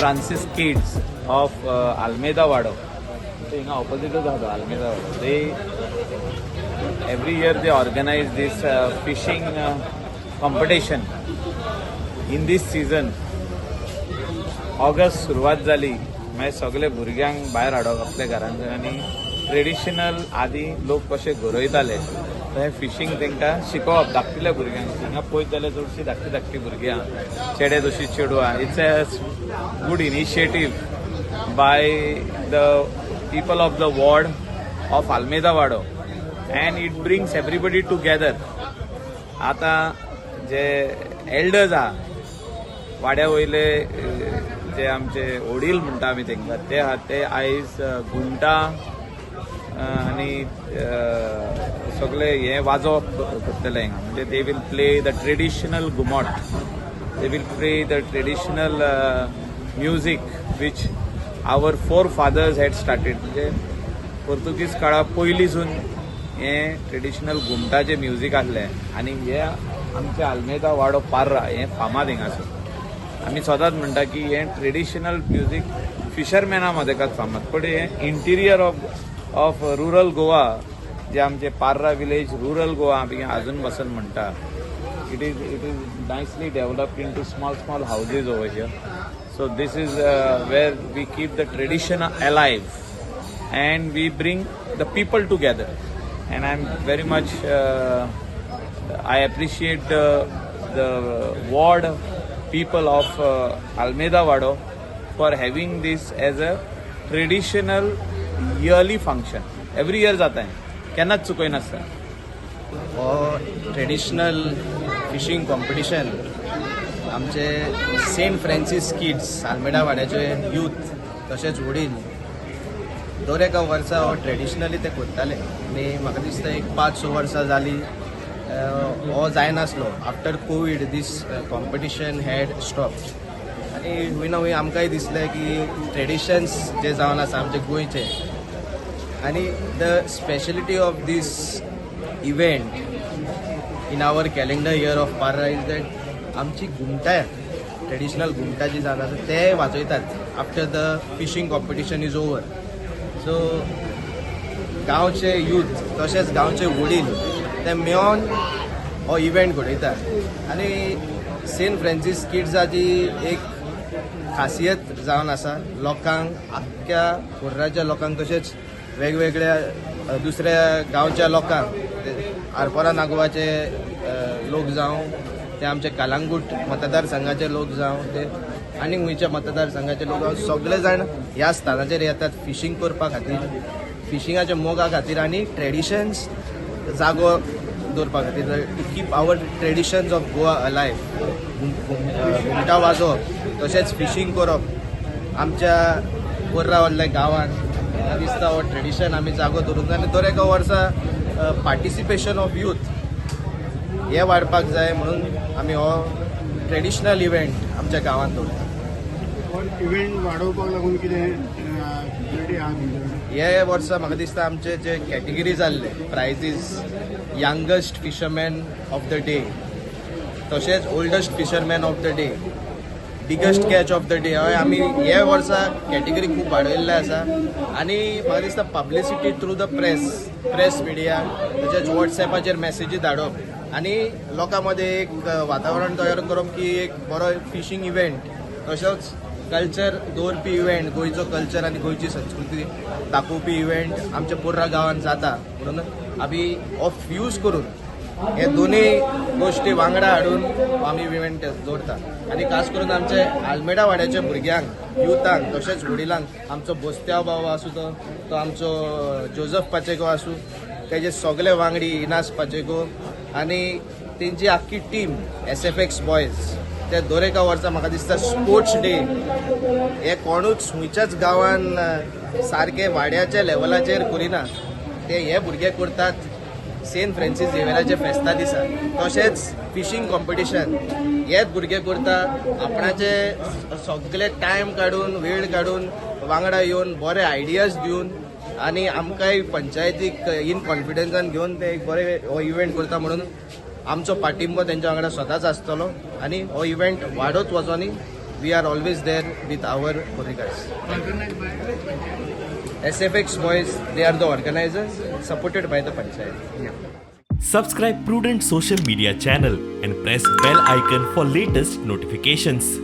Francis Kids of Almeida Vado. So in opposite of Almeida Vado. Every year they organize this fishing competition. In this season, August सुरवात जाली मागीर सगळे भुरग्यांक भायर हाडप आपल्या घरांतल्यान आनी ट्रेडिशनल आदी लोक कशे गरोयताले हे फिशींग तांकां शिकोवप धाकटिल्या भुरग्यांक हिंगा पळयत जाल्यार चडशीं धाकटी भुरग्यां चेडे तशीं चेडवां it's a good initiative by the people of the ward of Almeida Vaddo and it brings everybody together. आतां जे एल्डर्स आहा वाड्या वयले जे आमचे वडील म्हणटा आमी तांकां ते आहा ते आयज घुमटा आनी सगळे हे वाजोवप करतले हिंगा म्हणजे they will play the traditional ghumat, they will play the traditional music which our forefathers had started. म्हणजे पोर्तुगीज काळा पयलींसून हे ट्रेडिशनल घुमटाचें म्युजीक आसलें आनी हे आमचे आल्मेदा वाडो पार्रा हे फामाद हिंगासर. आमी सदांच म्हणटा की हे ट्रेडिशनल म्युजीक फिशरमॅना मदेकाच फामाद पण हे इंटिरियर ऑफ रुरल गोवा जे आमचे पार्रा विलेज रुरल गोवा आमी अजून वचून म्हणटा it is nicely developed into small houses over here. So this is where we keep the tradition alive and we bring the people together and I am very much I appreciate the ward people of Almeida Vado for having this as a traditional yearly function. Every year जाता है केन्नाच चुकय नासता. हो traditional fishing competition आमचे Saint Francis kids Almeida वाड्याचे youth तशेंच वडील दर एका वर्सा हो ट्रेडिशनली ते करताले आनी म्हाका दिसता एक 5-6 वर्सां जाली हो जायनासलो. After Covid this competition had stopped आनी हुंय हुंय आमकांय दिसलें की ट्रेडिशन्स जे जावन आसा आमचे गोंयचे आनी the speciality of this event in our calendar year of Parra is that आमची घुमटां ट्रेडिशनल घुमटां जी जावन आसा ते वाजयतात after the fishing competition is over. So गांवचे यूथ तशेंच गांवचे वडील ते मेळोन हो इव्हेंट घडयतात आनी सेंट फ्रांसीस किड्साची एक खासियत जावन आसा लोकांक आख्ख्या पुर्राच्या लोकांक तशेंच वेगवेगळ्या दुसऱ्या गांवच्या लोकांक आरपोरा नागोवाचे लोक जावं ते आमचे कालांगूट मतदारसंघाचे लोक जावं ते आनी गोंयच्या मतदारसंघाचे लोक जावं सगळे जाण ह्या स्थानाचेर येतात फिशींग करपा खातीर फिशिंगाच्या मोगा खातीर आनी ट्रेडिशन्स जागो दवरपा खातीर to keep our traditions of Goa alive. घुमटा वाजोवप तशेंच फिशींग करप आमच्या पोर्रा व्हडल्या गांवांत म्हाका दिसता हो ट्रेडिशन आमी जागो दवरूंक जाय आनी दर एका वर्सा पार्टिसिपेशन ऑफ यूथ हे वाडपाक जाय म्हणून आमी हो ट्रेडिशनल इव्हेंट आमच्या गांवांत दवरतात. इव्हेंट वाडोवपाक लागून कितें हे वर्सा म्हाका दिसता आमचे जे कॅटेगरी जाल्ले prizes youngest fisherman of the day तशेंच oldest fisherman of the day biggest catch of the day हय आमी हे वर्सा कॅटेगरी खूब वाडयल्ले आसा आनी म्हाका दिसता publicity through the press media तशेंच वॉट्सॅपाचेर मॅसेजी धाडप आनी लोकां मदें एक वातावरण तयार करप की एक बरो फिशींग इव्हेंट तसोच कल्चर दवरपी इव्हेंट गोंयचो कल्चर आनी गोंयची संस्कृती दाखोवपी इव्हेंट आमच्या पुर्रा गांवांत जाता म्हणून आमी हो फ्यूज करून हे दोनूय गोश्टी वांगडा हाडून आमी इव्हेंट दवरता आनी खास करून आमचे आल्मेडा वाड्याच्या भुरग्यांक युथांक तशेंच वडिलांक आमचो बोस्त्याव भाव आसूं तो आमचो जोझफ पाचेको आसूं तेजे सगळे वांगडी इनास पाचेको आनी तेंची आख्खी टीम SFX बॉयज ते दर एका वर्सा म्हाका दिसता स्पोर्ट्स डे हे कोणूच खंयच्याच गांवान सारके वाड्याच्या लेवलाचेर करिना ते हे भुरगे करतात सेंट फ्रांसीस झेवियराच्या फेस्ता दिसा. तशेंच फिशींग कॉम्पिटिशन हेच भुरगे करता आपणाचे सगळे टायम काडून वेळ काडून वांगडा येवन बरे आयडियाज दिवन आनी आमकांय पंचायतीक इन कॉन्फिडन्सान घेवन ते एक बरे हो इव्हेंट करता म्हणून आमचो पाठिंबो तेंच्या वांगडा सदांच आसतलो आनी हो इव्हेंट वाडत वचोनी we are always there with our Kurikas. SFX boys, they are the organizers, supported by the Panchayat. Subscribe Prudent social media channel and press bell icon for latest notifications.